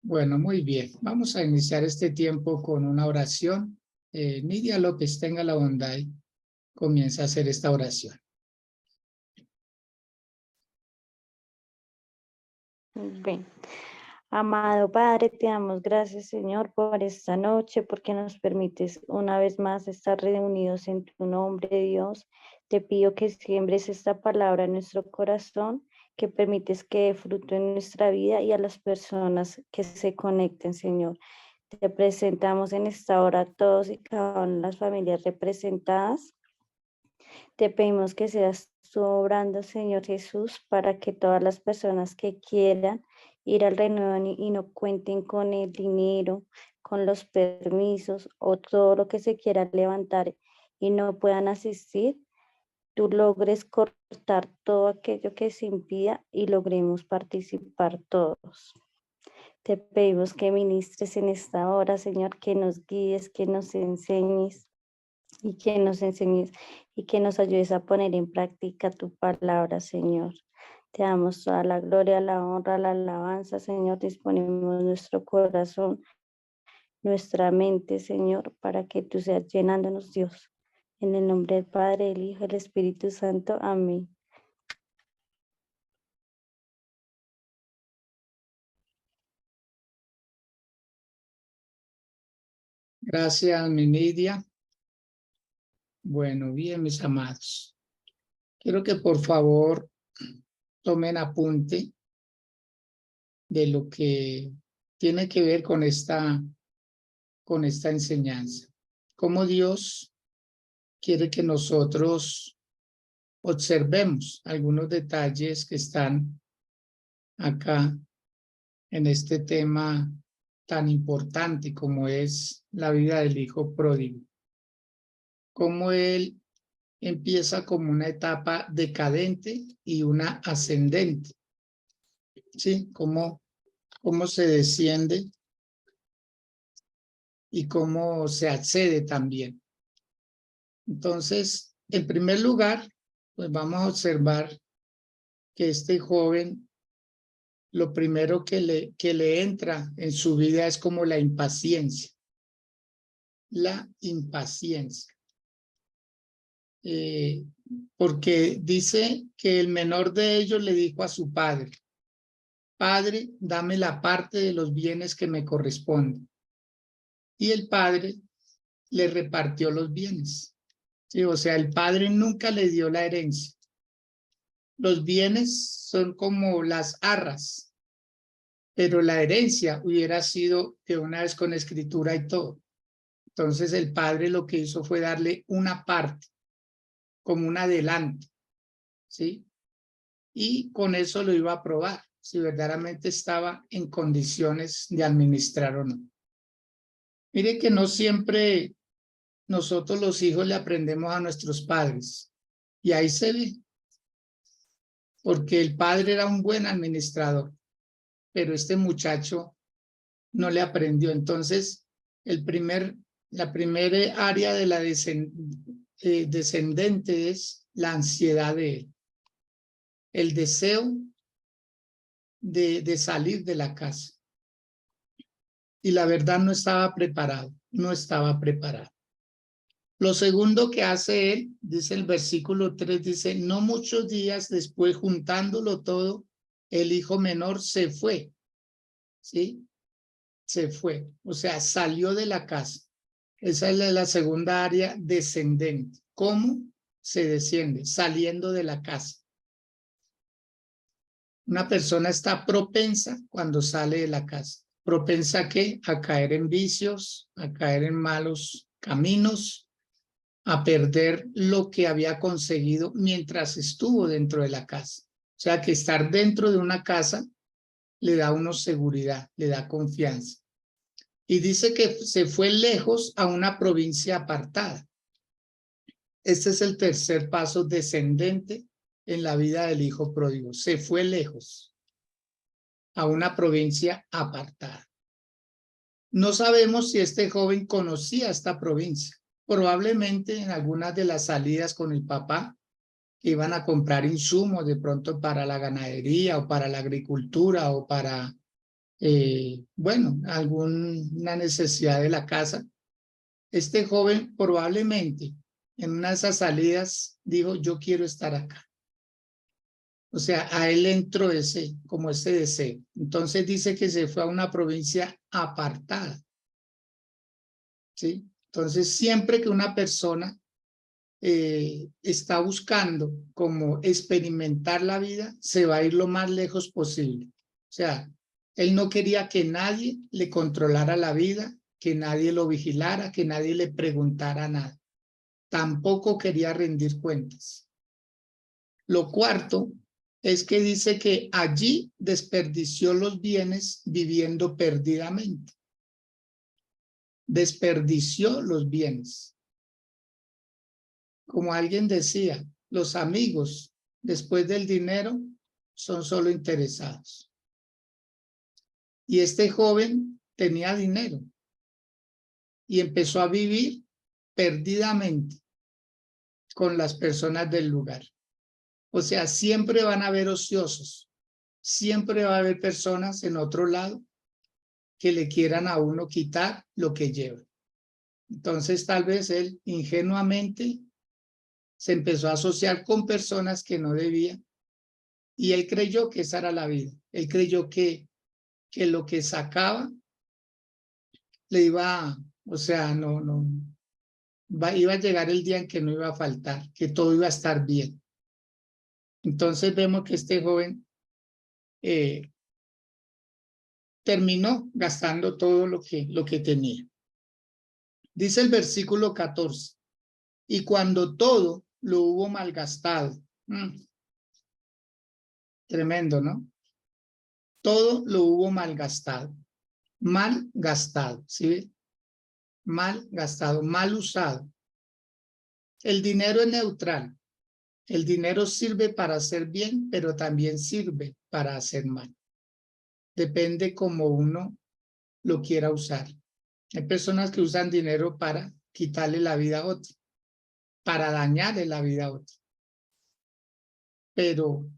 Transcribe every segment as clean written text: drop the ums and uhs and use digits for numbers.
Bueno, muy bien. Vamos a iniciar este tiempo con una oración. Nidia López, tenga la bondad y comienza a hacer esta oración. Bien. Amado Padre, te damos gracias, Señor, por esta noche, porque nos permites una vez más estar reunidos en tu nombre, Dios. Te pido que siembres esta palabra en nuestro corazón, que permites que dé fruto en nuestra vida y a las personas que se conecten, Señor. Te presentamos en esta hora a todos y cada una de las familias representadas. Te pedimos que seas tú obrando, Señor Jesús, para que todas las personas que quieran ir al renuevo y no cuenten con el dinero, con los permisos o todo lo que se quiera levantar y no puedan asistir, tú logres cortar todo aquello que se impida y logremos participar todos. Te pedimos que ministres en esta hora, Señor, que nos guíes, que nos enseñes y que nos enseñes y que nos ayudes a poner en práctica tu palabra, Señor. Te damos toda la gloria, la honra, la alabanza, Señor. Disponemos nuestro corazón, nuestra mente, Señor, para que tú seas llenándonos, Dios. En el nombre del Padre, del Hijo y del Espíritu Santo. Amén. Gracias, mi Nidia. Bueno, bien, mis amados. Quiero que por favor tomen apunte de lo que tiene que ver con esta enseñanza. Cómo Dios quiere que nosotros observemos algunos detalles que están acá en este tema tan importante como es la vida del hijo pródigo. Cómo él empieza como una etapa decadente y una ascendente. ¿Sí? Cómo se desciende y cómo se accede también. Entonces, en primer lugar, pues vamos a observar que este joven, lo primero que le entra en su vida es como la impaciencia. La impaciencia. Porque dice que el menor de ellos le dijo a su padre: Padre, dame la parte de los bienes que me corresponden. Y el padre le repartió los bienes. Sí, o sea, el padre nunca le dio la herencia. Los bienes son como las arras, pero la herencia hubiera sido de una vez con escritura y todo. Entonces el padre lo que hizo fue darle una parte, como un adelanto, ¿sí? Y con eso lo iba a probar, si verdaderamente estaba en condiciones de administrar o no. Mire que no siempre nosotros los hijos le aprendemos a nuestros padres, y ahí se ve, porque el padre era un buen administrador, pero este muchacho no le aprendió. Entonces, la primera área de la descendente es la ansiedad de él, el deseo de salir de la casa. Y la verdad no estaba preparado, no estaba preparado. Lo segundo que hace él, dice el versículo 3, dice: no muchos días después, juntándolo todo, el hijo menor se fue, ¿sí? Se fue, o sea, salió de la casa. Esa es la segunda área descendente. ¿Cómo se desciende? Saliendo de la casa. Una persona está propensa cuando sale de la casa. ¿Propensa a qué? A caer en vicios, a caer en malos caminos, a perder lo que había conseguido mientras estuvo dentro de la casa. O sea que estar dentro de una casa le da a uno seguridad, le da confianza. Y dice que se fue lejos a una provincia apartada. Este es el tercer paso descendente en la vida del hijo pródigo. Se fue lejos a una provincia apartada. No sabemos si este joven conocía esta provincia. Probablemente en algunas de las salidas con el papá, que iban a comprar insumos de pronto para la ganadería o para la agricultura o para bueno, alguna necesidad de la casa. Este joven probablemente en una de esas salidas dijo, yo quiero estar acá. O sea, a él entró como ese deseo. Entonces dice que se fue a una provincia apartada. ¿Sí? Entonces, siempre que una persona está buscando como experimentar la vida, se va a ir lo más lejos posible. O sea, él no quería que nadie le controlara la vida, que nadie lo vigilara, que nadie le preguntara nada. Tampoco quería rendir cuentas. Lo cuarto es que dice que allí desperdició los bienes viviendo perdidamente. Desperdició los bienes. Como alguien decía, los amigos después del dinero son solo interesados. Y este joven tenía dinero y empezó a vivir perdidamente con las personas del lugar. O sea, siempre van a haber ociosos, siempre va a haber personas en otro lado que le quieran a uno quitar lo que lleva. Entonces, tal vez él ingenuamente se empezó a asociar con personas que no debía y él creyó que esa era la vida. Él creyó que lo que sacaba le iba, o sea, iba a llegar el día en que no iba a faltar, que todo iba a estar bien. Entonces vemos que este joven terminó gastando todo lo que tenía. Dice el versículo 14, y cuando todo lo hubo malgastado, tremendo, ¿no? Todo lo hubo malgastado, ¿sí? Mal gastado, mal usado. El dinero es neutral. El dinero sirve para hacer bien, pero también sirve para hacer mal. Depende cómo uno lo quiera usar. Hay personas que usan dinero para quitarle la vida a otro, para dañarle la vida a otro. Pero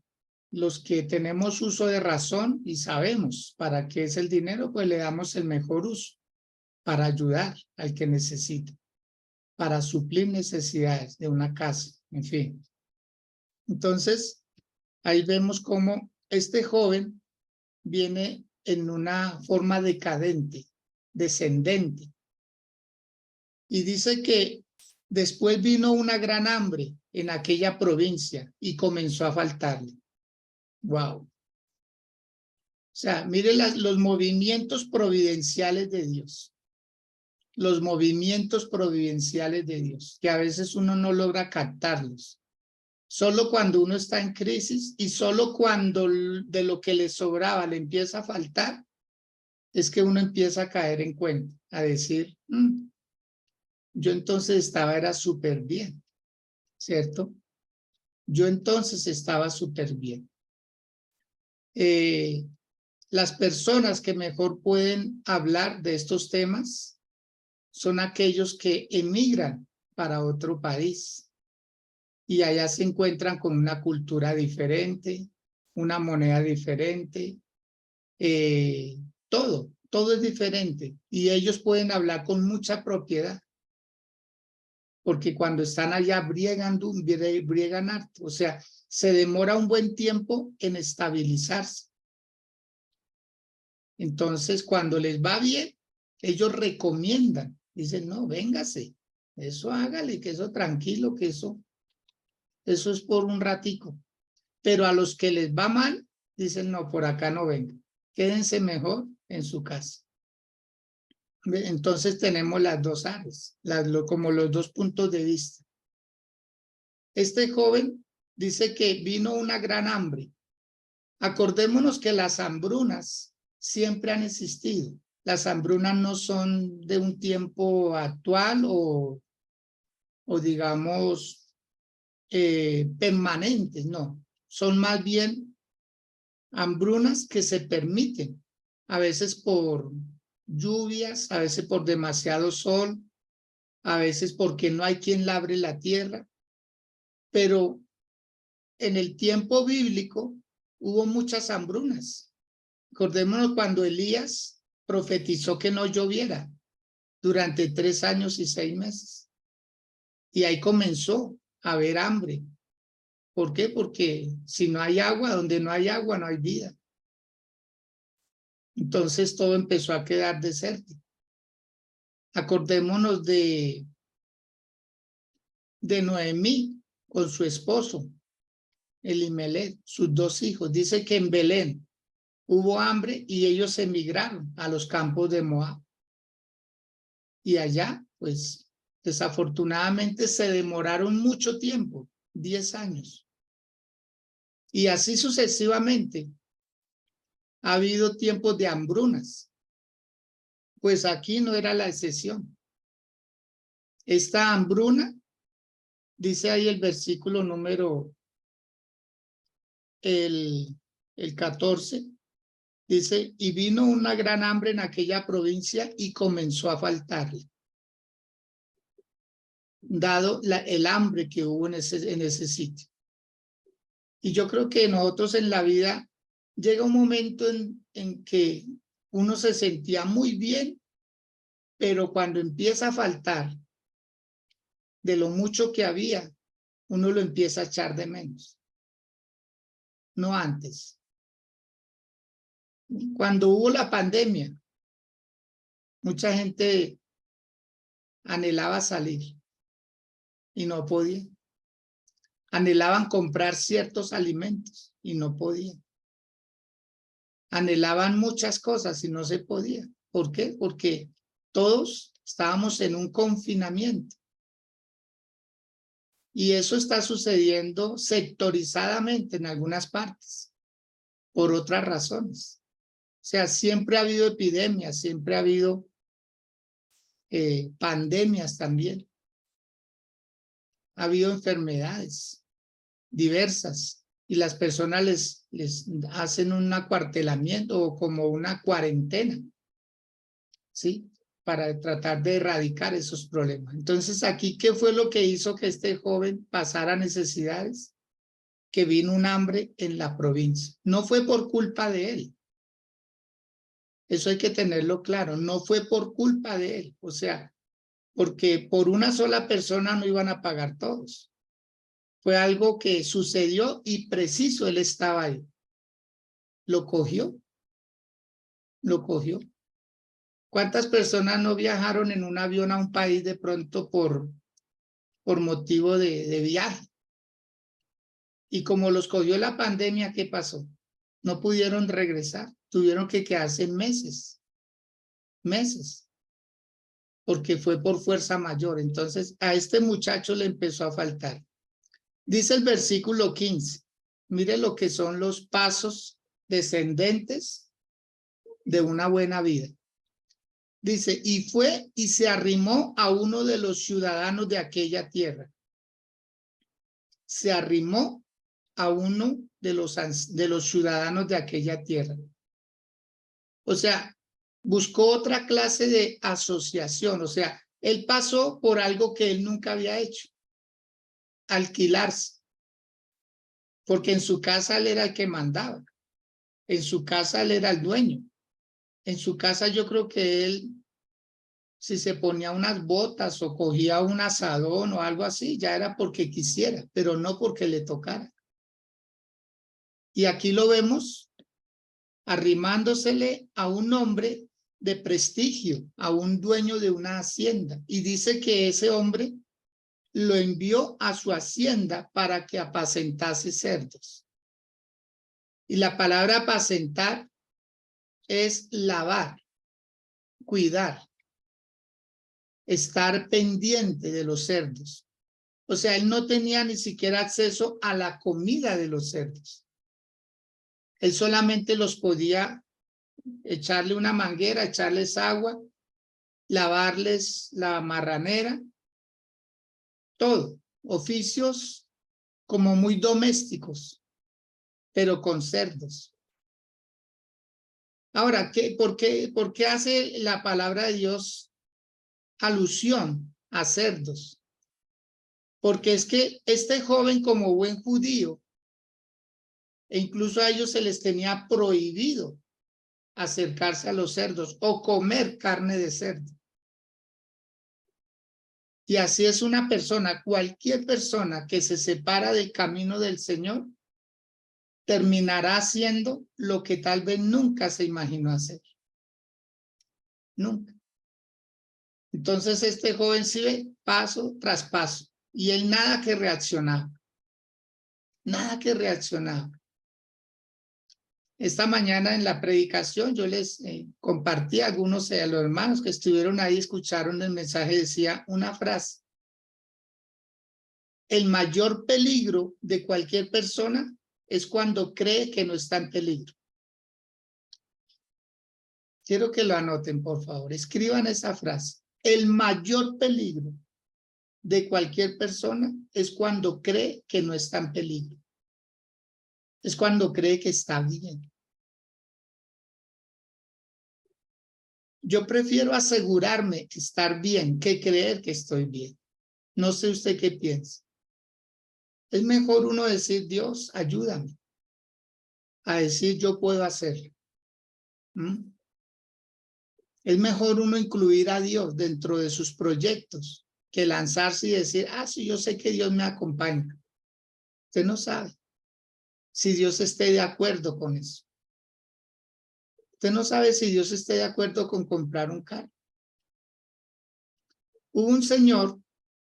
los que tenemos uso de razón y sabemos para qué es el dinero, pues le damos el mejor uso para ayudar al que necesita, para suplir necesidades de una casa, en fin. Entonces, ahí vemos cómo este joven viene en una forma decadente, descendente. Y dice que después vino una gran hambre en aquella provincia y comenzó a faltarle. Wow. O sea, mire los movimientos providenciales de Dios. Los movimientos providenciales de Dios, que a veces uno no logra captarlos. Solo cuando uno está en crisis y solo cuando de lo que le sobraba le empieza a faltar, es que uno empieza a caer en cuenta, a decir, yo entonces era súper bien, ¿cierto? Yo entonces estaba súper bien. Las personas que mejor pueden hablar de estos temas son aquellos que emigran para otro país y allá se encuentran con una cultura diferente, una moneda diferente, todo es diferente y ellos pueden hablar con mucha propiedad porque cuando están allá briegan harto, o sea, se demora un buen tiempo en estabilizarse. Entonces, cuando les va bien, ellos recomiendan, dicen, no, véngase, eso hágale, que eso tranquilo, que eso es por un ratico. Pero a los que les va mal, dicen, no, por acá no vengan, quédense mejor en su casa. Entonces tenemos las dos áreas, como los dos puntos de vista. Este joven dice que vino una gran hambre. Acordémonos que las hambrunas siempre han existido. Las hambrunas no son de un tiempo actual o digamos, permanentes, no. Son más bien hambrunas que se permiten, a veces por lluvias, a veces por demasiado sol, a veces porque no hay quien labre la tierra, pero en el tiempo bíblico hubo muchas hambrunas Acordémonos cuando Elías profetizó que no lloviera durante 3 años y 6 meses. Y ahí comenzó a haber hambre. ¿Por qué? Porque si no hay agua, donde no hay agua, no hay vida. Entonces todo empezó a quedar desértico. Acordémonos de Noemí con su esposo, Elimelech, sus 2 hijos. Dice que en Belén hubo hambre y ellos emigraron a los campos de Moab. Y allá, pues, desafortunadamente se demoraron mucho tiempo, 10 años. Y así sucesivamente ha habido tiempos de hambrunas. Pues aquí no era la excepción. Esta hambruna, dice ahí el versículo número el 14, dice, y vino una gran hambre en aquella provincia y comenzó a faltarle, dado el hambre que hubo en ese sitio. Y yo creo que nosotros en la vida llega un momento en que uno se sentía muy bien, pero cuando empieza a faltar de lo mucho que había, uno lo empieza a echar de menos. No antes. Cuando hubo la pandemia, mucha gente anhelaba salir y no podía. Anhelaban comprar ciertos alimentos y no podían. Anhelaban muchas cosas y no se podía. ¿Por qué? Porque todos estábamos en un confinamiento. Y eso está sucediendo sectorizadamente en algunas partes, por otras razones. O sea, siempre ha habido epidemias, siempre ha habido pandemias también. Ha habido enfermedades diversas y las personas les hacen un acuartelamiento o como una cuarentena, ¿sí? Para tratar de erradicar esos problemas. Entonces, aquí, ¿qué fue lo que hizo que este joven pasara necesidades? Que vino un hambre en la provincia. No fue por culpa de él. Eso hay que tenerlo claro. No fue por culpa de él. O sea, porque por una sola persona no iban a pagar todos. Fue algo que sucedió y preciso él estaba ahí. Lo cogió. Lo cogió. ¿Cuántas personas no viajaron en un avión a un país de pronto por motivo de viaje? Y como los cogió la pandemia, ¿qué pasó? No pudieron regresar. Tuvieron que quedarse meses. Porque fue por fuerza mayor. Entonces, a este muchacho le empezó a faltar. Dice el versículo 15. Mire lo que son los pasos descendentes de una buena vida. Dice, y fue y se arrimó a uno de los ciudadanos de aquella tierra. Se arrimó a uno de los ciudadanos de aquella tierra. O sea, buscó otra clase de asociación. O sea, él pasó por algo que él nunca había hecho. Alquilarse. Porque en su casa él era el que mandaba. En su casa él era el dueño. En su casa yo creo que él, si se ponía unas botas o cogía un asadón o algo así, ya era porque quisiera, pero no porque le tocara. Y aquí lo vemos arrimándosele a un hombre de prestigio, a un dueño de una hacienda. Y dice que ese hombre lo envió a su hacienda para que apacentase cerdos. Y la palabra apacentar es lavar, cuidar, estar pendiente de los cerdos. O sea, él no tenía ni siquiera acceso a la comida de los cerdos. Él solamente los podía echarle una manguera, echarles agua, lavarles la marranera, todo. Oficios como muy domésticos, pero con cerdos. Ahora, por qué hace la palabra de Dios alusión a cerdos? Porque es que este joven, como buen judío, e incluso a ellos se les tenía prohibido acercarse a los cerdos o comer carne de cerdo. Y así es una persona, cualquier persona que se separa del camino del Señor, terminará haciendo lo que tal vez nunca se imaginó hacer. Nunca. Entonces este joven sí ve paso tras paso y él nada que reaccionaba. Nada que reaccionaba. Esta mañana en la predicación yo les compartí a algunos de los hermanos que estuvieron ahí, escucharon el mensaje, decía una frase: el mayor peligro de cualquier persona es cuando cree que no está en peligro. Quiero que lo anoten, por favor. Escriban esa frase. El mayor peligro de cualquier persona es cuando cree que no está en peligro. Es cuando cree que está bien. Yo prefiero asegurarme de estar bien que creer que estoy bien. No sé usted qué piensa. Es mejor uno decir, Dios, ayúdame, a decir, yo puedo hacerlo. ¿Mm? Es mejor uno incluir a Dios dentro de sus proyectos que lanzarse y decir, sí, yo sé que Dios me acompaña. Usted no sabe si Dios esté de acuerdo con eso. Usted no sabe si Dios esté de acuerdo con comprar un carro. Hubo un señor,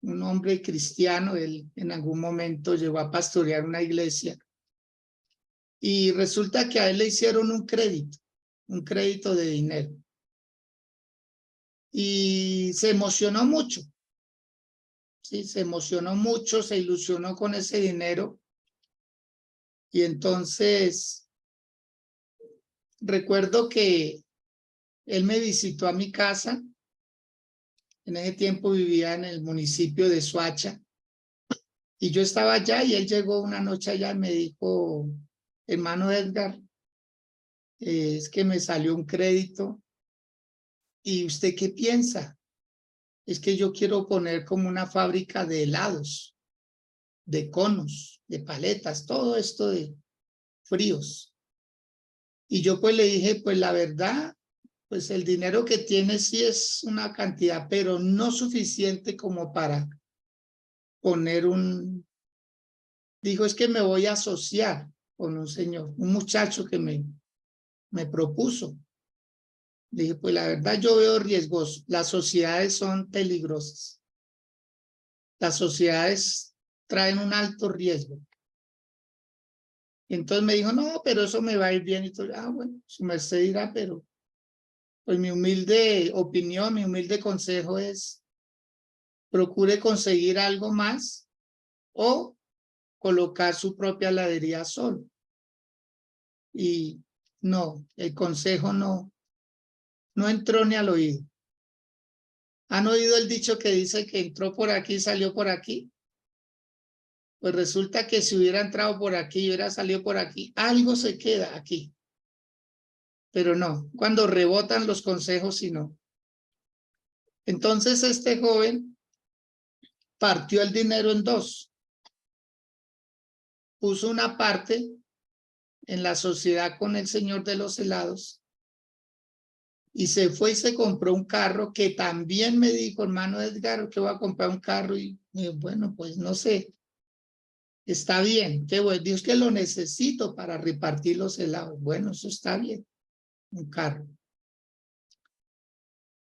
un hombre cristiano, él en algún momento llegó a pastorear una iglesia y resulta que a él le hicieron un crédito de dinero. Y se emocionó mucho, ¿sí? Se emocionó mucho, se ilusionó con ese dinero. Y entonces recuerdo que él me visitó a mi casa. En ese tiempo vivía en el municipio de Soacha. Y yo estaba allá y él llegó una noche allá y me dijo, hermano Edgar, es que me salió un crédito. ¿Y usted qué piensa? Es que yo quiero poner como una fábrica de helados, de conos, de paletas, todo esto de fríos. Y yo pues le dije, pues la verdad, pues el dinero que tiene sí es una cantidad, pero no suficiente como para poner un... Dijo, es que me voy a asociar con un señor, un muchacho que me propuso. Le dije, pues la verdad yo veo riesgoso. Las sociedades son peligrosas. Las sociedades traen un alto riesgo. Y entonces me dijo, no, pero eso me va a ir bien. Y todo, bueno, su merced dirá, pero pues mi humilde opinión, mi humilde consejo es procure conseguir algo más o colocar su propia heladería solo. Y no, el consejo no entró ni al oído. ¿Han oído el dicho que dice que entró por aquí y salió por aquí? Pues resulta que si hubiera entrado por aquí y hubiera salido por aquí, algo se queda aquí. Pero no, cuando rebotan los consejos y no. Entonces este joven partió el dinero en dos. Puso una parte en la sociedad con el señor de los helados y se fue y se compró un carro que también me dijo, hermano Edgar, que voy a comprar un carro. Y bueno, pues no sé, está bien, qué bueno, Dios, que lo necesito para repartir los helados. Bueno, eso está bien, un carro.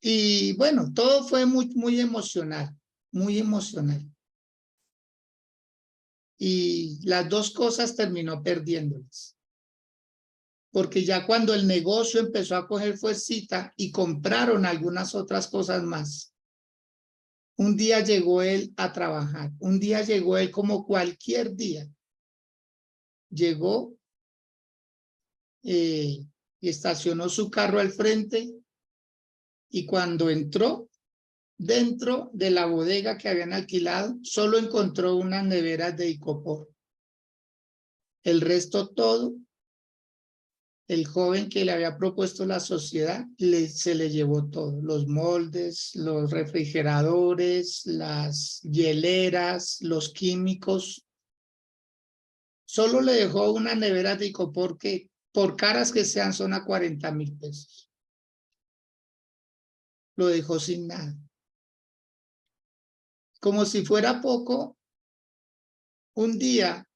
Y bueno, todo fue muy emocional, muy emocional. Y las dos cosas terminó perdiéndolas. Porque ya cuando el negocio empezó a coger fuercita y compraron algunas otras cosas más, un día llegó él a trabajar, un día llegó él como cualquier día. Llegó y estacionó su carro al frente y cuando entró dentro de la bodega que habían alquilado, solo encontró unas neveras de icopor. El resto todo, el joven que le había propuesto la sociedad, se le llevó todo, los moldes, los refrigeradores, las hieleras, los químicos. Solo le dejó una nevera de icopor que por caras que sean, son a 40,000 pesos. Lo dejó sin nada. Como si fuera poco, un día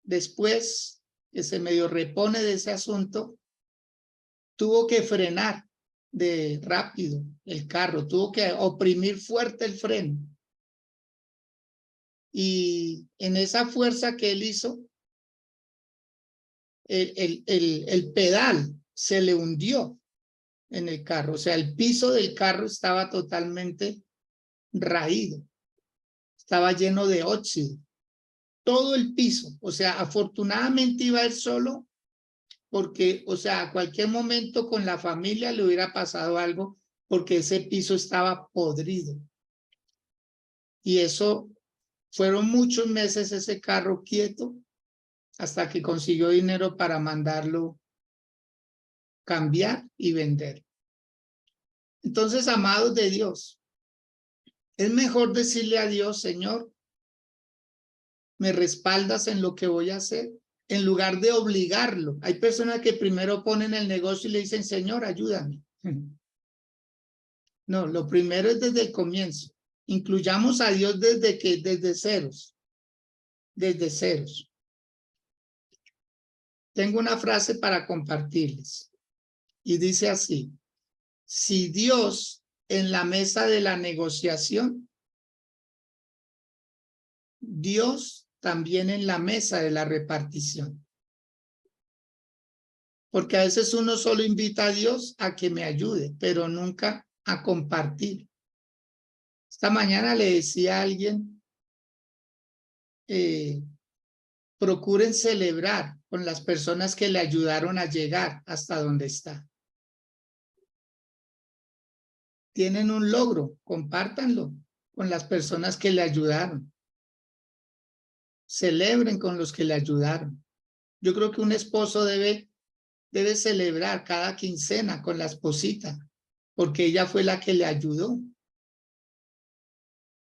después que se medio repone de ese asunto, tuvo que frenar de rápido el carro, tuvo que oprimir fuerte el freno. Y en esa fuerza que él hizo, el pedal se le hundió en el carro. O sea, el piso del carro estaba totalmente raído. Estaba lleno de óxido. Todo el piso. O sea, afortunadamente iba él solo porque, o sea, a cualquier momento con la familia le hubiera pasado algo porque ese piso estaba podrido. Y eso, fueron muchos meses ese carro quieto hasta que consiguió dinero para mandarlo cambiar y vender. Entonces, amados de Dios, es mejor decirle a Dios, Señor, ¿me respaldas en lo que voy a hacer? En lugar de obligarlo. Hay personas que primero ponen el negocio y le dicen, Señor, ayúdame. No, lo primero es desde el comienzo. Incluyamos a Dios desde ceros. Desde ceros. Tengo una frase para compartirles. Y dice así: si Dios en la mesa de la negociación, Dios también en la mesa de la repartición. Porque a veces uno solo invita a Dios a que me ayude, pero nunca a compartir. Esta mañana le decía a alguien, procuren celebrar con las personas que le ayudaron a llegar hasta donde está. Tienen un logro, compártanlo con las personas que le ayudaron. Celebren con los que le ayudaron. Yo creo que un esposo debe celebrar cada quincena con la esposita, porque ella fue la que le ayudó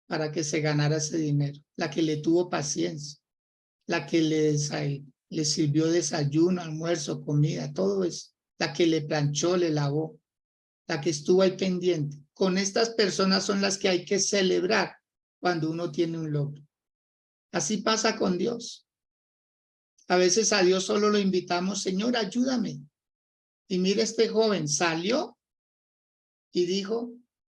para que se ganara ese dinero, la que le tuvo paciencia, la que le sirvió desayuno, almuerzo, comida, todo eso, la que le planchó, le lavó, la que estuvo ahí pendiente. Con estas personas son las que hay que celebrar cuando uno tiene un logro. Así pasa con Dios. A veces a Dios solo lo invitamos, Señor, ayúdame. Y mire, este joven salió y dijo,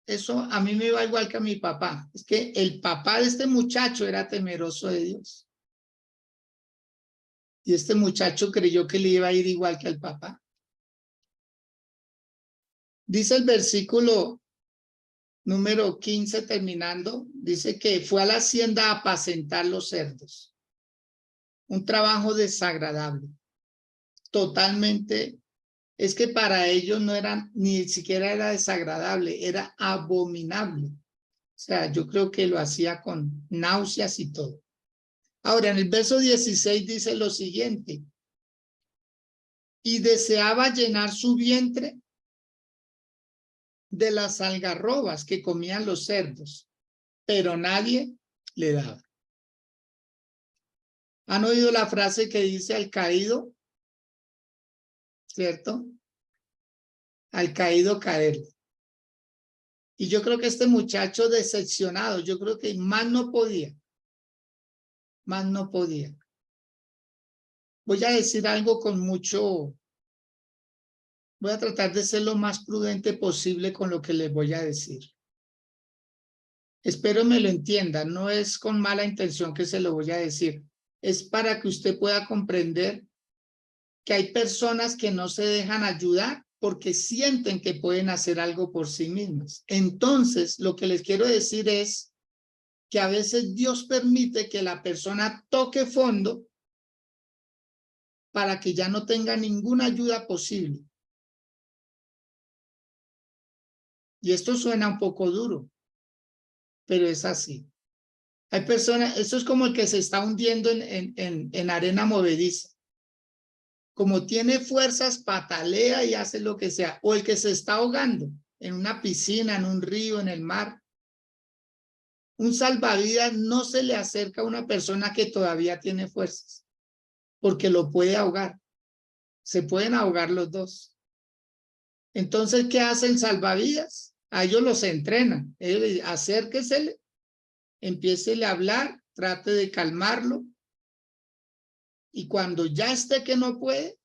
eso a mí me va igual que a mi papá. Es que el papá de este muchacho era temeroso de Dios. Y este muchacho creyó que le iba a ir igual que al papá. Dice el versículo número 15 terminando, dice que fue a la hacienda a apacentar los cerdos. Un trabajo desagradable. Totalmente. Es que para ellos no era, ni siquiera era desagradable, era abominable. O sea, yo creo que lo hacía con náuseas y todo. Ahora, en el verso 16 dice lo siguiente. Y deseaba llenar su vientre de las algarrobas que comían los cerdos, pero nadie le daba. ¿Han oído la frase que dice al caído? ¿Cierto? Al caído caerle. Y yo creo que este muchacho decepcionado, yo creo que más no podía. Más no podía. Voy a decir algo con mucho... Voy a tratar de ser lo más prudente posible con lo que les voy a decir. Espero me lo entiendan, no es con mala intención que se lo voy a decir. Es para que usted pueda comprender que hay personas que no se dejan ayudar porque sienten que pueden hacer algo por sí mismas. Entonces, lo que les quiero decir es que a veces Dios permite que la persona toque fondo para que ya no tenga ninguna ayuda posible. Y esto suena un poco duro, pero es así. Hay personas, esto es como el que se está hundiendo en arena movediza. Como tiene fuerzas, patalea y hace lo que sea. O el que se está ahogando en una piscina, en un río, en el mar. Un salvavidas no se le acerca a una persona que todavía tiene fuerzas, porque lo puede ahogar. Se pueden ahogar los dos. Entonces, ¿qué hace el salvavidas? A ellos los entrenan. Acérquesele, empiécele a hablar, trate de calmarlo. Y cuando ya esté que no puede,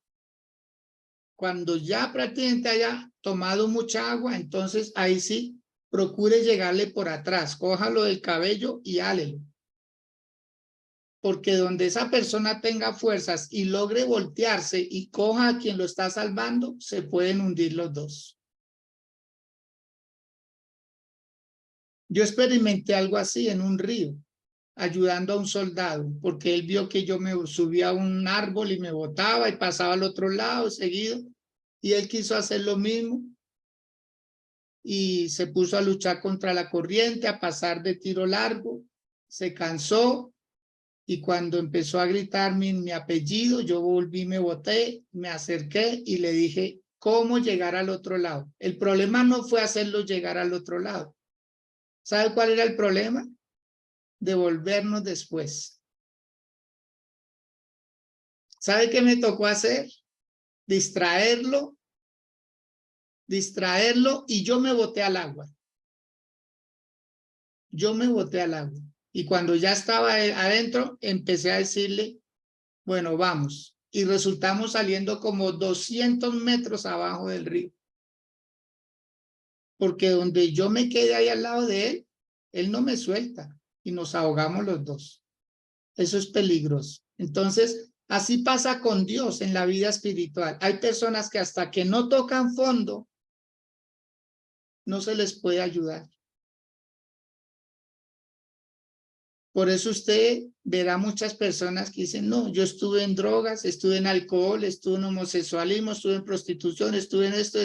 cuando ya prácticamente haya tomado mucha agua, entonces ahí sí, procure llegarle por atrás, cójalo del cabello y álelo. Porque donde esa persona tenga fuerzas y logre voltearse y coja a quien lo está salvando, se pueden hundir los dos. Yo experimenté algo así en un río, ayudando a un soldado, porque él vio que yo me subía a un árbol y me botaba y pasaba al otro lado seguido, y él quiso hacer lo mismo y se puso a luchar contra la corriente, a pasar de tiro largo, se cansó y cuando empezó a gritar mi apellido, yo volví, me boté, me acerqué y le dije cómo llegar al otro lado. El problema no fue hacerlo llegar al otro lado. ¿Sabe cuál era el problema? Devolvernos después. ¿Sabe qué me tocó hacer? Distraerlo y yo me boté al agua. Yo me boté al agua. Y cuando ya estaba adentro, empecé a decirle, bueno, vamos. Y resultamos saliendo como 200 metros abajo del río. Porque donde yo me quedé ahí al lado de él no me suelta y nos ahogamos los dos. Eso es peligroso. Entonces, así pasa con Dios en la vida espiritual. Hay personas que hasta que no tocan fondo, no se les puede ayudar. Por eso usted verá muchas personas que dicen, no, yo estuve en drogas, estuve en alcohol, estuve en homosexualismo, estuve en prostitución, estuve en esto.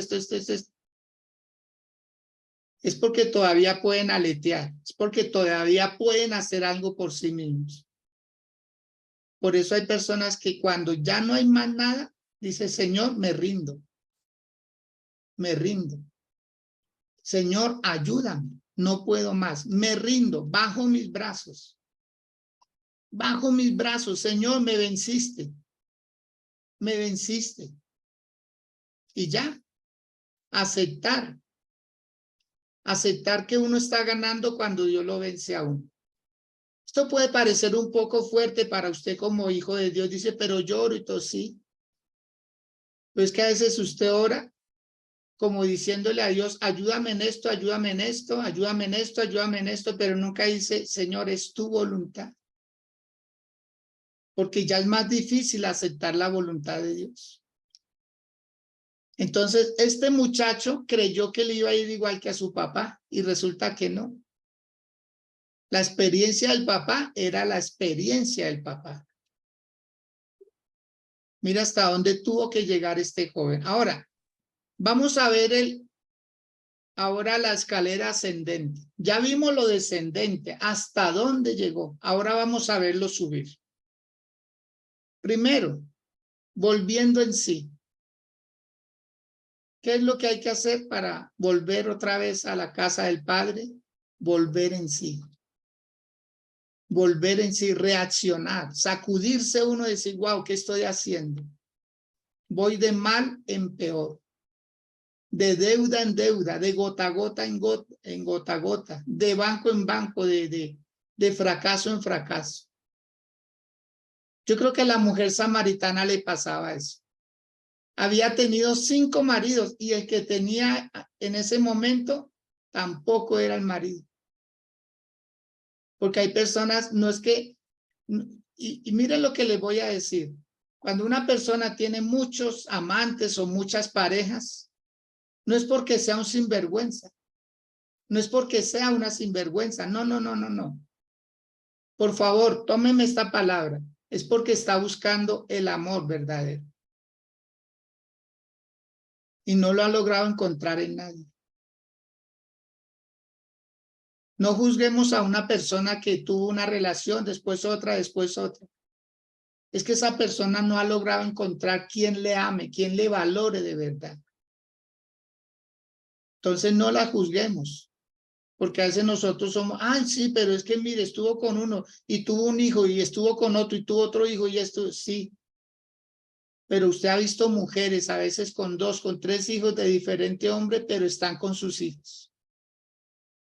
Es porque todavía pueden aletear, es porque todavía pueden hacer algo por sí mismos. Por eso hay personas que cuando ya no hay más nada, dice, Señor, me rindo. Me rindo. Señor, ayúdame. No puedo más. Me rindo. Bajo mis brazos. Bajo mis brazos. Señor, me venciste. Me venciste. Y ya. Aceptar. Aceptar que uno está ganando cuando Dios lo vence a uno. Esto puede parecer un poco fuerte para usted como hijo de Dios. Dice, pero lloro y todo, sí. Pues que a veces usted ora como diciéndole a Dios, ayúdame en esto, ayúdame en esto, ayúdame en esto, ayúdame en esto, pero nunca dice, Señor, es tu voluntad. Porque ya es más difícil aceptar la voluntad de Dios. Entonces, este muchacho creyó que le iba a ir igual que a su papá y resulta que no. La experiencia del papá era la experiencia del papá. Mira hasta dónde tuvo que llegar este joven. Ahora, vamos a ver ahora la escalera ascendente. Ya vimos lo descendente, hasta dónde llegó. Ahora vamos a verlo subir. Primero, volviendo en sí. ¿Qué es lo que hay que hacer para volver otra vez a la casa del Padre? Volver en sí. Volver en sí, reaccionar, sacudirse uno y decir, wow, ¿qué estoy haciendo? Voy de mal en peor. De deuda en deuda, de gota a gota en gota a gota, de banco en banco, de fracaso en fracaso. Yo creo que a la mujer samaritana le pasaba eso. Había tenido 5 maridos y el que tenía en ese momento tampoco era el marido. Porque hay personas, no es que, y miren lo que les voy a decir. Cuando una persona tiene muchos amantes o muchas parejas, no es porque sea un sinvergüenza. No es porque sea una sinvergüenza. No, no, no, no, no. Por favor, tómeme esta palabra. Es porque está buscando el amor verdadero. Y no lo ha logrado encontrar en nadie. No juzguemos a una persona que tuvo una relación, después otra, después otra. Es que esa persona no ha logrado encontrar quien le ame, quien le valore de verdad. Entonces no la juzguemos. Porque a veces nosotros somos, ay, sí, pero es que mire, estuvo con uno y tuvo un hijo y estuvo con otro y tuvo otro hijo y esto, sí. Pero usted ha visto mujeres a veces con 2, con 3 hijos de diferente hombre, pero están con sus hijos.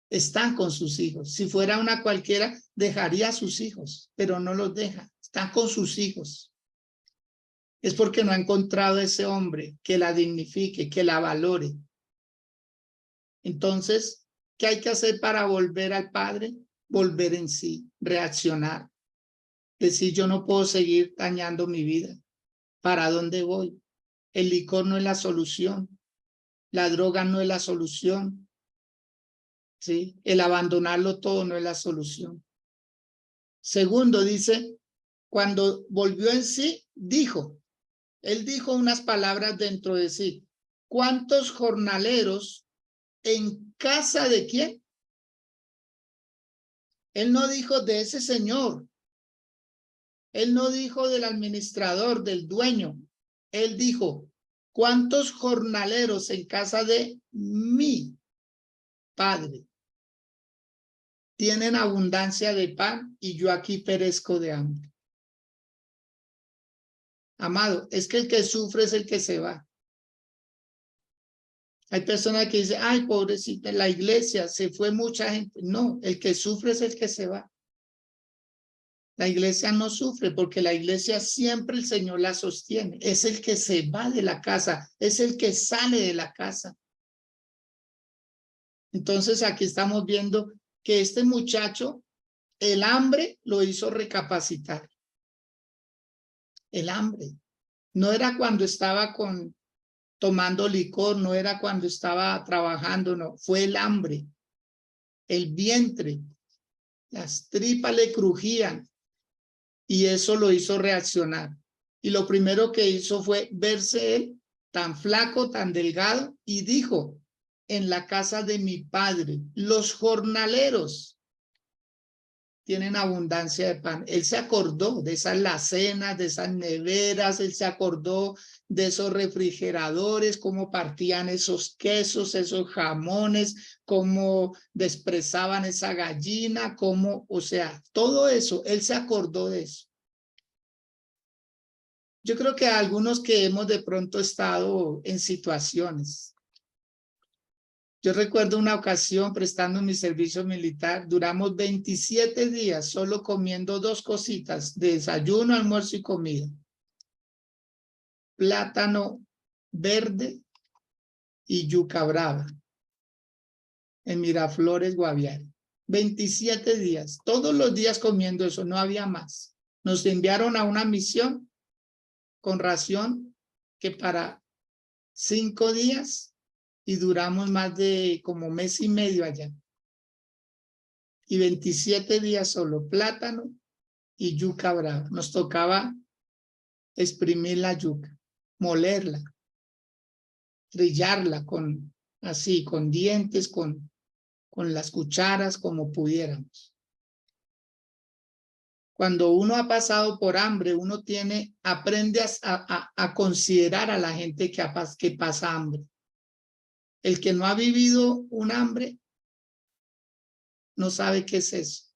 Están con sus hijos. Si fuera una cualquiera, dejaría a sus hijos, pero no los deja. Están con sus hijos. Es porque no ha encontrado ese hombre que la dignifique, que la valore. Entonces, ¿qué hay que hacer para volver al Padre? Volver en sí, reaccionar. Decir, yo no puedo seguir dañando mi vida. ¿Para dónde voy? El licor no es la solución. La droga no es la solución. ¿Sí? El abandonarlo todo no es la solución. Segundo, dice, cuando volvió en sí, él dijo unas palabras dentro de sí. ¿Cuántos jornaleros en casa de quién? Él no dijo de ese señor. Él no dijo del administrador, del dueño. Él dijo, ¿cuántos jornaleros en casa de mi padre tienen abundancia de pan y yo aquí perezco de hambre? Amado, es que el que sufre es el que se va. Hay personas que dicen, ay, pobrecita, en la iglesia se fue mucha gente. No, el que sufre es el que se va. La iglesia no sufre porque la iglesia siempre el Señor la sostiene. Es el que se va de la casa, es el que sale de la casa. Entonces aquí estamos viendo que este muchacho, el hambre lo hizo recapacitar. El hambre. No era cuando estaba tomando licor, no era cuando estaba trabajando, no. Fue el hambre, el vientre, las tripas le crujían y eso lo hizo reaccionar. Y lo primero que hizo fue verse él tan flaco, tan delgado y dijo, en la casa de mi padre, los jornaleros tienen abundancia de pan. Él se acordó de esas alacenas, de esas neveras, él se acordó de esos refrigeradores, cómo partían esos quesos, esos jamones, cómo desprezaban esa gallina, cómo, o sea, todo eso, él se acordó de eso. Yo creo que algunos que hemos de pronto estado en situaciones. Yo recuerdo una ocasión prestando mi servicio militar, duramos 27 días solo comiendo 2 cositas, desayuno, almuerzo y comida. Plátano verde y yuca brava en Miraflores, Guaviare. 27 días, todos los días comiendo eso, no había más. Nos enviaron a una misión con ración que para 5 días y duramos más de como mes y medio allá. Y 27 días solo plátano y yuca brava. Nos tocaba exprimir la yuca, molerla, trillarla así, con dientes, con las cucharas, como pudiéramos. Cuando uno ha pasado por hambre, uno aprende a considerar a la gente que pasa hambre. El que no ha vivido un hambre no sabe qué es eso.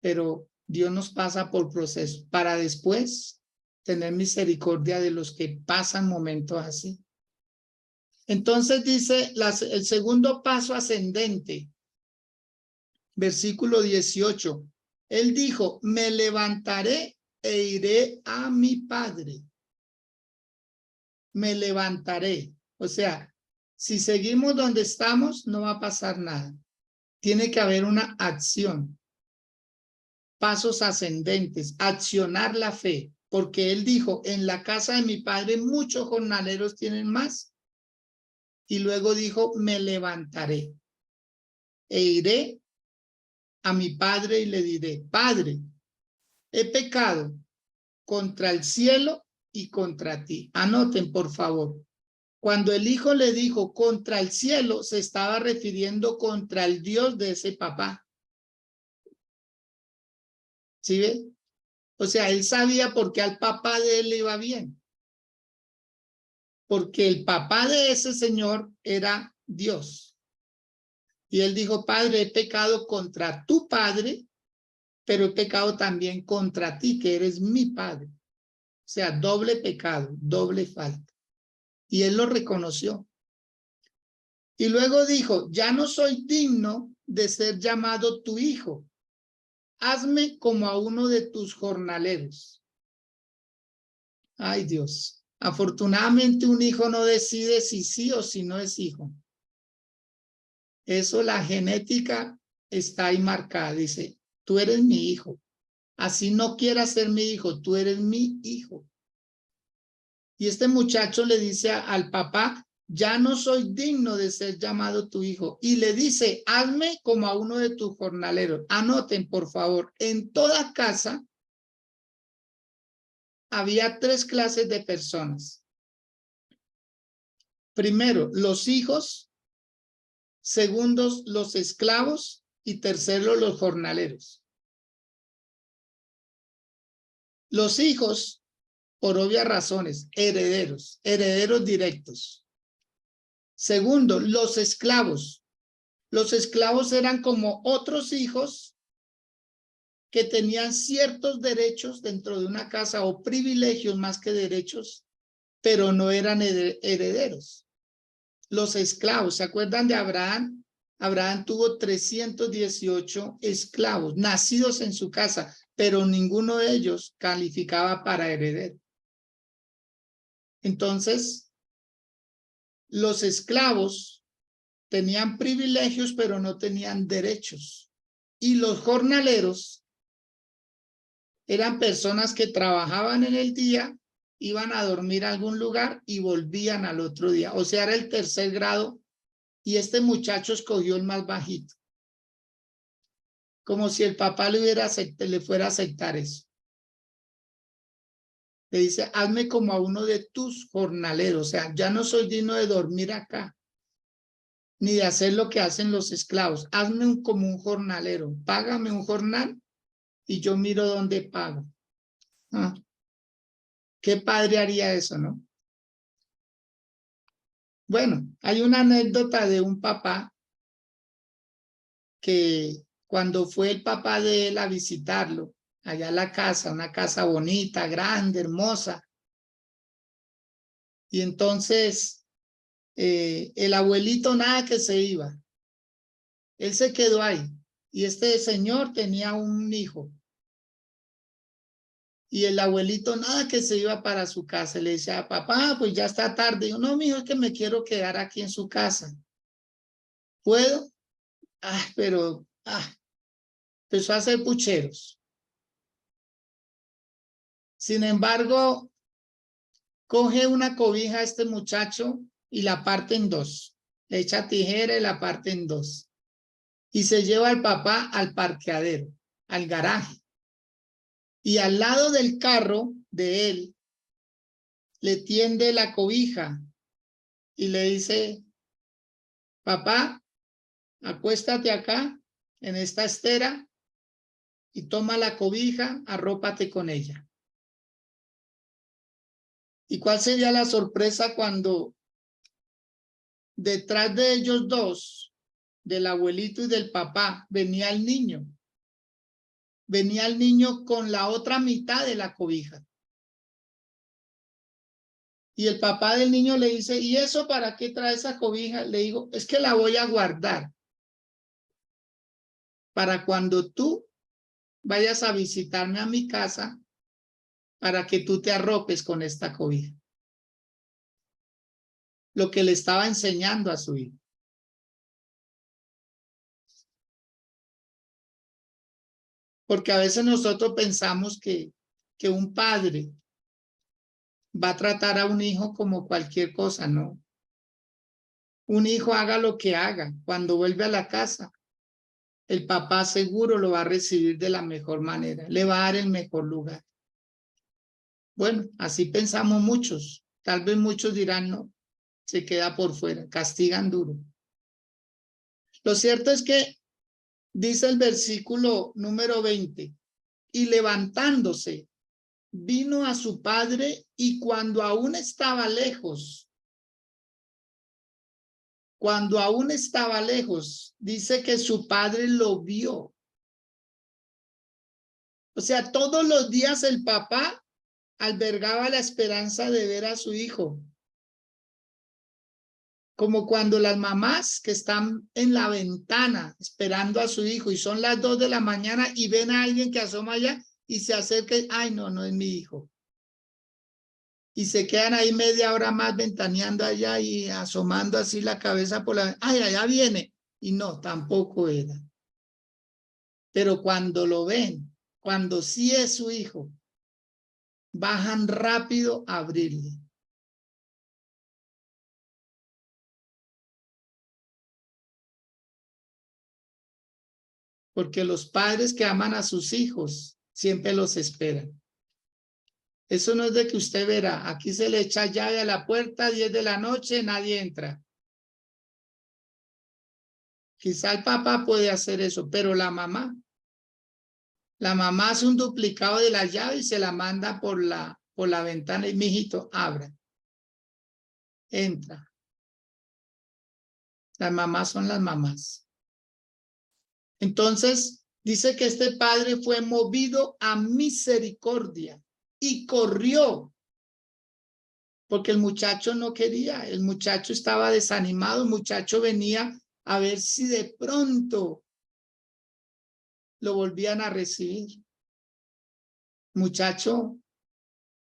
Pero Dios nos pasa por proceso para después tener misericordia de los que pasan momentos así. Entonces dice el segundo paso ascendente, versículo 18. Él dijo, me levantaré e iré a mi padre. Me levantaré. O sea, si seguimos donde estamos, no va a pasar nada. Tiene que haber una acción. Pasos ascendentes, accionar la fe. Porque él dijo, en la casa de mi padre muchos jornaleros tienen más. Y luego dijo, me levantaré e iré a mi padre y le diré, Padre, he pecado contra el cielo y contra ti. Anoten, por favor. Cuando el hijo le dijo contra el cielo, se estaba refiriendo contra el Dios de ese papá. ¿Sí ve? O sea, él sabía por qué al papá de él le iba bien. Porque el papá de ese señor era Dios. Y él dijo, Padre, he pecado contra tu padre, pero he pecado también contra ti, que eres mi padre. sea, doble pecado, doble falta. Y él lo reconoció. Y luego dijo, ya no soy digno de ser llamado tu hijo. Hazme como a uno de tus jornaleros. Ay, Dios. Afortunadamente un hijo no decide si sí o si no es hijo. Eso, la genética está ahí marcada. Dice, tú eres mi hijo. Así no quieras ser mi hijo, tú eres mi hijo. Y este muchacho le dice al papá, ya no soy digno de ser llamado tu hijo. Y le dice, hazme como a uno de tus jornaleros. Anoten, por favor, en toda casa había 3 clases de personas. Primero, los hijos. Segundos, los esclavos. Y tercero, los jornaleros. Los hijos, por obvias razones, herederos directos. Segundo, los esclavos. Los esclavos eran como otros hijos que tenían ciertos derechos dentro de una casa o privilegios más que derechos, pero no eran herederos. Los esclavos, ¿se acuerdan de Abraham? Abraham tuvo 318 esclavos nacidos en su casa, pero ninguno de ellos calificaba para heredero. Entonces, los esclavos tenían privilegios, pero no tenían derechos. Y los jornaleros eran personas que trabajaban en el día, iban a dormir a algún lugar y volvían al otro día. O sea, era el tercer grado y este muchacho escogió el más bajito. Como si el papá le fuera a aceptar eso. Le dice, hazme como a uno de tus jornaleros. O sea, ya no soy digno de dormir acá, ni de hacer lo que hacen los esclavos. Hazme como un jornalero. Págame un jornal y yo miro dónde pago. Ah, ¿qué padre haría eso, no? Bueno, hay una anécdota de un papá que cuando fue el papá de él a visitarlo, allá a la casa, una casa bonita, grande, hermosa, y entonces el abuelito nada que se iba, él se quedó ahí, y este señor tenía un hijo, y el abuelito nada que se iba para su casa, le decía, papá, pues ya está tarde, y yo, no, mijo, es que me quiero quedar aquí en su casa, ¿puedo? Pero empezó a hacer pucheros. Sin embargo, coge una cobija a este muchacho y la parte en 2. Le echa tijera y la parte en 2. Y se lleva al papá al parqueadero, al garaje. Y al lado del carro de él, le tiende la cobija y le dice, papá, acuéstate acá en esta estera y toma la cobija, arrópate con ella. ¿Y cuál sería la sorpresa cuando detrás de ellos dos, del abuelito y del papá, venía el niño? Venía el niño con la otra mitad de la cobija. Y el papá del niño le dice, ¿y eso para qué trae esa cobija? Le digo, es que la voy a guardar para cuando tú vayas a visitarme a mi casa, para que tú te arropes con esta cobija. Lo que le estaba enseñando a su hijo. Porque a veces nosotros pensamos que un padre va a tratar a un hijo como cualquier cosa, ¿no? Un hijo haga lo que haga, cuando vuelve a la casa, el papá seguro lo va a recibir de la mejor manera, le va a dar el mejor lugar. Bueno, así pensamos muchos. Tal vez muchos dirán, no, se queda por fuera, castigan duro. Lo cierto es que dice el versículo número 20, y levantándose, vino a su padre y cuando aún estaba lejos, dice que su padre lo vio. O sea, todos los días el papá albergaba la esperanza de ver a su hijo. Como cuando las mamás que están en la ventana esperando a su hijo y son las 2 de la mañana y ven a alguien que asoma allá y se acerca y, ay, no, no es mi hijo. Y se quedan ahí media hora más ventaneando allá y asomando así la cabeza por la... Ay, allá viene. Y no, tampoco era. Pero cuando lo ven, cuando sí es su hijo, bajan rápido a abrirle. Porque los padres que aman a sus hijos siempre los esperan. Eso no es de que usted verá, aquí se le echa llave a la puerta, 10 de la noche, nadie entra. Quizá el papá puede hacer eso, pero la mamá hace un duplicado de la llave y se la manda por la ventana y mijito, abra, entra. Las mamás son las mamás. Entonces, dice que este padre fue movido a misericordia y corrió. Porque el muchacho no quería, el muchacho estaba desanimado, el muchacho venía a ver si de pronto lo volvían a recibir. Muchacho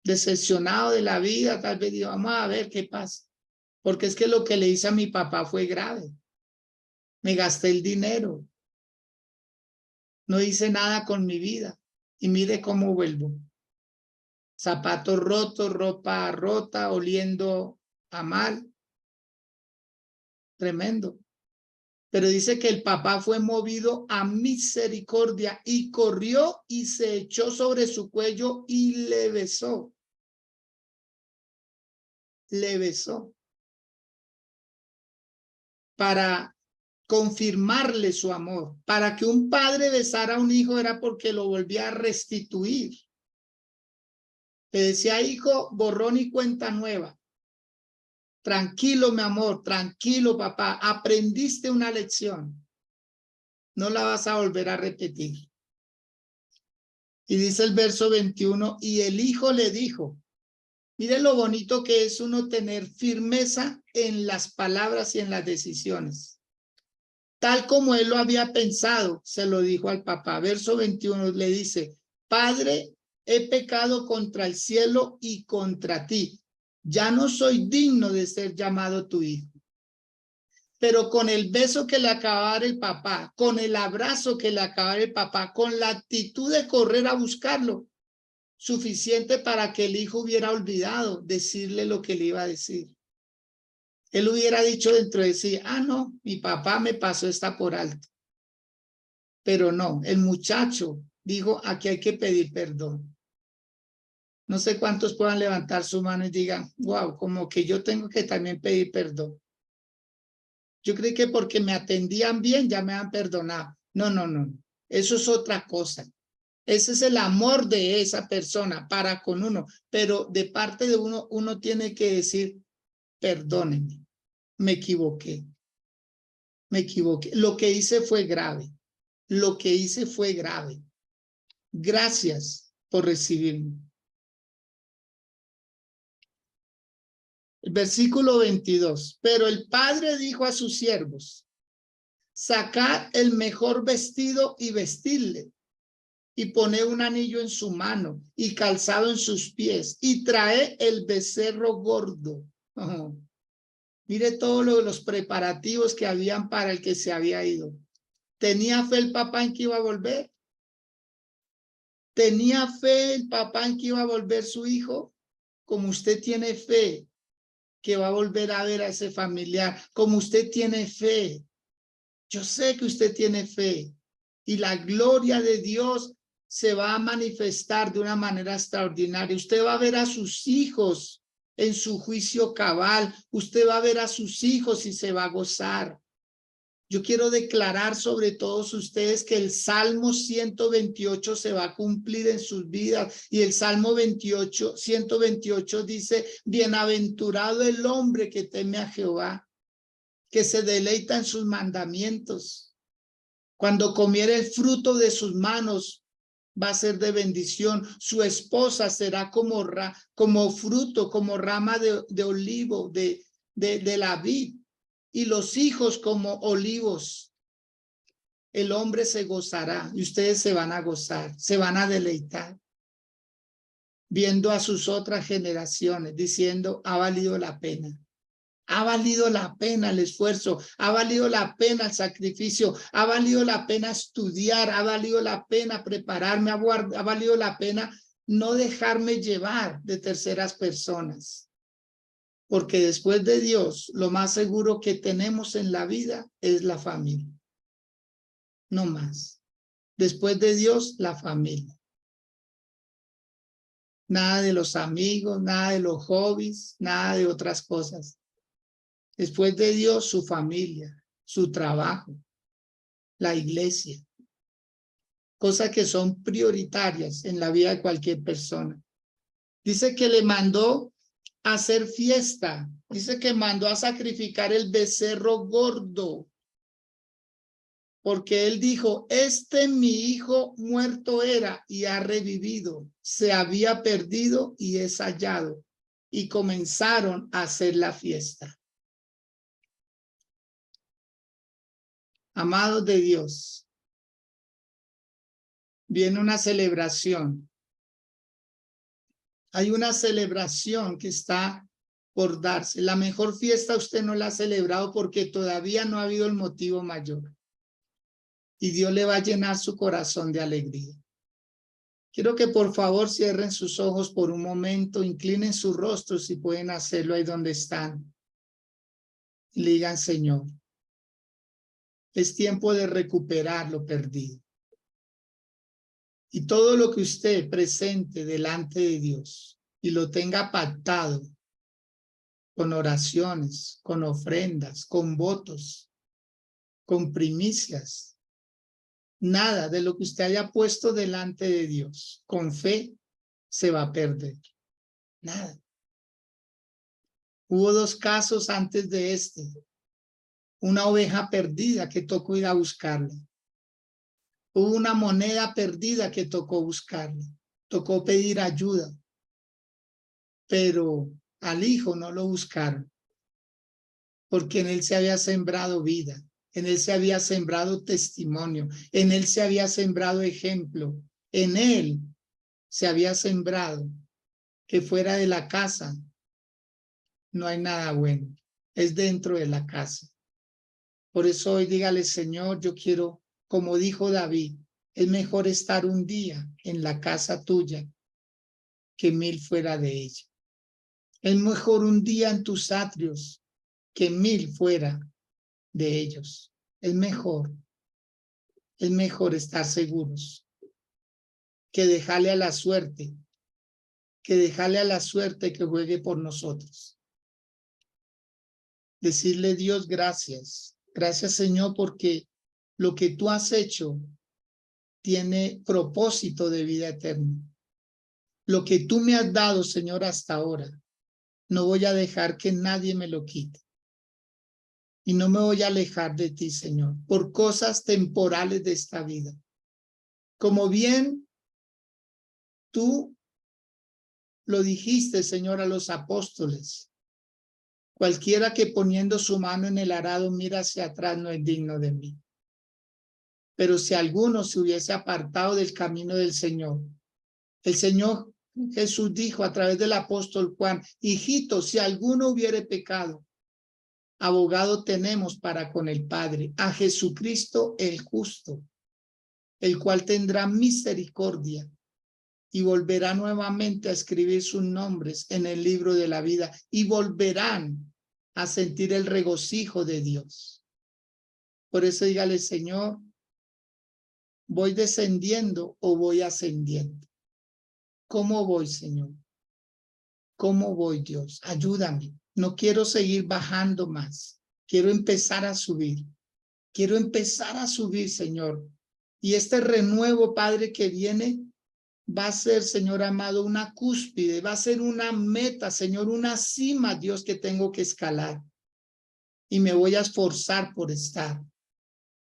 decepcionado de la vida, tal vez dijo, vamos a ver qué pasa. Porque es que lo que le hice a mi papá fue grave. Me gasté el dinero. No hice nada con mi vida. Y mire cómo vuelvo. Zapatos rotos, ropa rota, oliendo a mal. Tremendo. Pero dice que el papá fue movido a misericordia y corrió y se echó sobre su cuello y le besó. Le besó. Para confirmarle su amor. Para que un padre besara a un hijo era porque lo volvía a restituir. Le decía, hijo, borrón y cuenta nueva. Tranquilo, mi amor, tranquilo, papá. Aprendiste una lección. No la vas a volver a repetir. Y dice el verso 21, y el hijo le dijo, mire lo bonito que es uno tener firmeza en las palabras y en las decisiones. Tal como él lo había pensado, se lo dijo al papá. Verso 21 le dice, Padre, he pecado contra el cielo y contra ti. Ya no soy digno de ser llamado tu hijo. Pero con el beso que le acababa de dar el papá, con el abrazo que le acababa de dar el papá, con la actitud de correr a buscarlo, suficiente para que el hijo hubiera olvidado decirle lo que le iba a decir. Él hubiera dicho dentro de sí, ah, no, mi papá me pasó esta por alto. Pero no, el muchacho dijo, aquí hay que pedir perdón. No sé cuántos puedan levantar su mano y digan, wow, como que yo tengo que también pedir perdón. Yo creí que porque me atendían bien ya me han perdonado. No, no, no. Eso es otra cosa. Ese es el amor de esa persona para con uno. Pero de parte de uno, uno tiene que decir, perdónenme, me equivoqué. Me equivoqué. Lo que hice fue grave. Lo que hice fue grave. Gracias por recibirme. El versículo 22. Pero el padre dijo a sus siervos, sacad el mejor vestido y vestidle, y pone un anillo en su mano y calzado en sus pies, y trae el becerro gordo. Oh, mire todos los preparativos que habían para el que se había ido. ¿Tenía fe el papá en que iba a volver? ¿Tenía fe el papá en que iba a volver su hijo? Como usted tiene fe que va a volver a ver a ese familiar, como usted tiene fe. Yo sé que usted tiene fe y la gloria de Dios se va a manifestar de una manera extraordinaria. Usted va a ver a sus hijos en su juicio cabal. Usted va a ver a sus hijos y se va a gozar. Yo quiero declarar sobre todos ustedes que el Salmo 128 se va a cumplir en sus vidas y el Salmo 128 dice, bienaventurado el hombre que teme a Jehová, que se deleita en sus mandamientos. Cuando comiere el fruto de sus manos, va a ser de bendición. Su esposa será como fruto, como rama de olivo, de la vid, y los hijos como olivos. El hombre se gozará y ustedes se van a gozar, se van a deleitar, viendo a sus otras generaciones, diciendo, ha valido la pena. Ha valido la pena el esfuerzo, ha valido la pena el sacrificio, ha valido la pena estudiar, ha valido la pena prepararme, ha valido la pena no dejarme llevar de terceras personas. Porque después de Dios, lo más seguro que tenemos en la vida es la familia. No más. Después de Dios, la familia. Nada de los amigos, nada de los hobbies, nada de otras cosas. Después de Dios, su familia, su trabajo, la iglesia. Cosas que son prioritarias en la vida de cualquier persona. Dice que le mandó a hacer fiesta. Dice que mandó a sacrificar el becerro gordo. Porque él dijo, mi hijo muerto era y ha revivido. Se había perdido y es hallado. Y comenzaron a hacer la fiesta. Amados de Dios, viene una celebración. Hay una celebración que está por darse. La mejor fiesta usted no la ha celebrado porque todavía no ha habido el motivo mayor. Y Dios le va a llenar su corazón de alegría. Quiero que por favor cierren sus ojos por un momento, inclinen su rostro si pueden hacerlo ahí donde están. Y le digan, Señor, es tiempo de recuperar lo perdido. Y todo lo que usted presente delante de Dios y lo tenga pactado con oraciones, con ofrendas, con votos, con primicias, nada de lo que usted haya puesto delante de Dios con fe se va a perder. Nada. Hubo 2 casos antes de este. Una oveja perdida que tocó ir a buscarla. Hubo una moneda perdida que tocó buscarla. Tocó pedir ayuda. Pero al hijo no lo buscaron. Porque en él se había sembrado vida. En él se había sembrado testimonio. En él se había sembrado ejemplo. En él se había sembrado que fuera de la casa no hay nada bueno. Es dentro de la casa. Por eso hoy dígale, Señor, yo quiero, como dijo David, es mejor estar un día en la casa tuya que 1000 fuera de ella. Es mejor un día en tus atrios que 1000 fuera de ellos. Es mejor estar seguros que dejarle a la suerte, que juegue por nosotros. Decirle, Dios, gracias. Gracias, Señor, porque lo que tú has hecho tiene propósito de vida eterna. Lo que tú me has dado, Señor, hasta ahora, no voy a dejar que nadie me lo quite. Y no me voy a alejar de ti, Señor, por cosas temporales de esta vida. Como bien tú lo dijiste, Señor, a los apóstoles. Cualquiera que poniendo su mano en el arado mira hacia atrás no es digno de mí. Pero si alguno se hubiese apartado del camino del Señor, el Señor Jesús dijo a través del apóstol Juan, hijito, si alguno hubiere pecado, abogado tenemos para con el Padre, a Jesucristo el justo, el cual tendrá misericordia y volverá nuevamente a escribir sus nombres en el libro de la vida y volverán a sentir el regocijo de Dios. Por eso dígale, Señor, ¿voy descendiendo o voy ascendiendo? ¿Cómo voy, Señor? ¿Cómo voy, Dios? Ayúdame. No quiero seguir bajando más. Quiero empezar a subir. Quiero empezar a subir, Señor. Y este renuevo, Padre, que viene, va a ser, Señor amado, una cúspide, va a ser una meta, Señor, una cima, Dios, que tengo que escalar. Y me voy a esforzar por estar.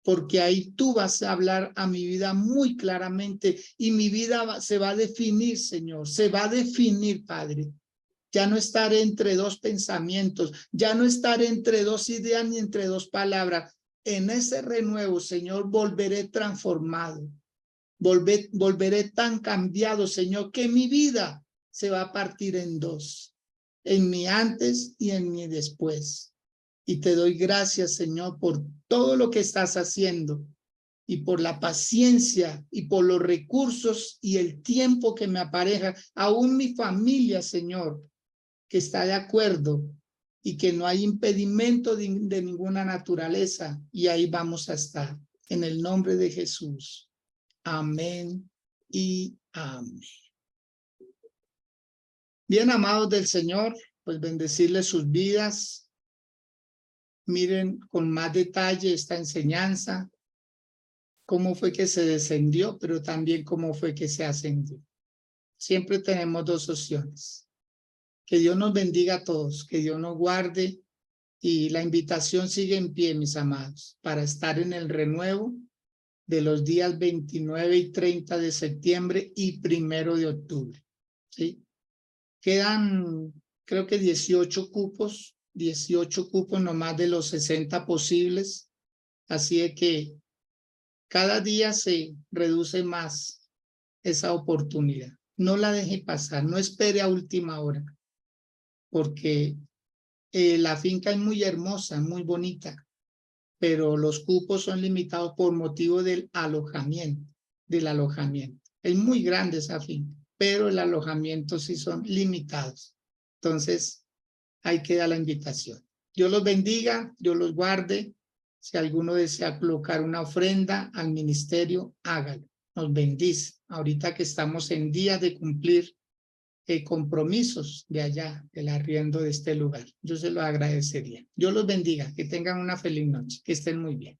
porque ahí tú vas a hablar a mi vida muy claramente y mi vida se va a definir, Señor, se va a definir, Padre. Ya no estaré entre dos pensamientos, ya no estaré entre dos ideas ni entre dos palabras. En ese renuevo, Señor, volveré transformado, volveré tan cambiado, Señor, que mi vida se va a partir en dos, en mi antes y en mi después. Y te doy gracias, Señor, por todo lo que estás haciendo y por la paciencia y por los recursos y el tiempo que me apareja, aún mi familia, Señor, que está de acuerdo y que no hay impedimento de ninguna naturaleza, y ahí vamos a estar. En el nombre de Jesús. Amén y amén. Bien, amados del Señor, pues bendecirles sus vidas. Miren con más detalle esta enseñanza, cómo fue que se descendió, pero también cómo fue que se ascendió. Siempre tenemos dos opciones. Que Dios nos bendiga a todos, que Dios nos guarde, y la invitación sigue en pie, mis amados, para estar en el renuevo de los días 29 y 30 de septiembre y 1 de octubre. ¿Sí? Quedan, creo que 18 cupos nomás de los 60 posibles. Así es que cada día se reduce más esa oportunidad. No la deje pasar, no espere a última hora, porque la finca es muy hermosa, muy bonita, pero los cupos son limitados por motivo del alojamiento, Es muy grande esa finca, pero el alojamiento sí son limitados. Entonces, ahí queda la invitación. Dios los bendiga, Dios los guarde. Si alguno desea colocar una ofrenda al ministerio, hágalo. Nos bendice. Ahorita que estamos en días de cumplir compromisos de allá, del arriendo de este lugar. Yo se lo agradecería. Dios los bendiga. Que tengan una feliz noche. Que estén muy bien.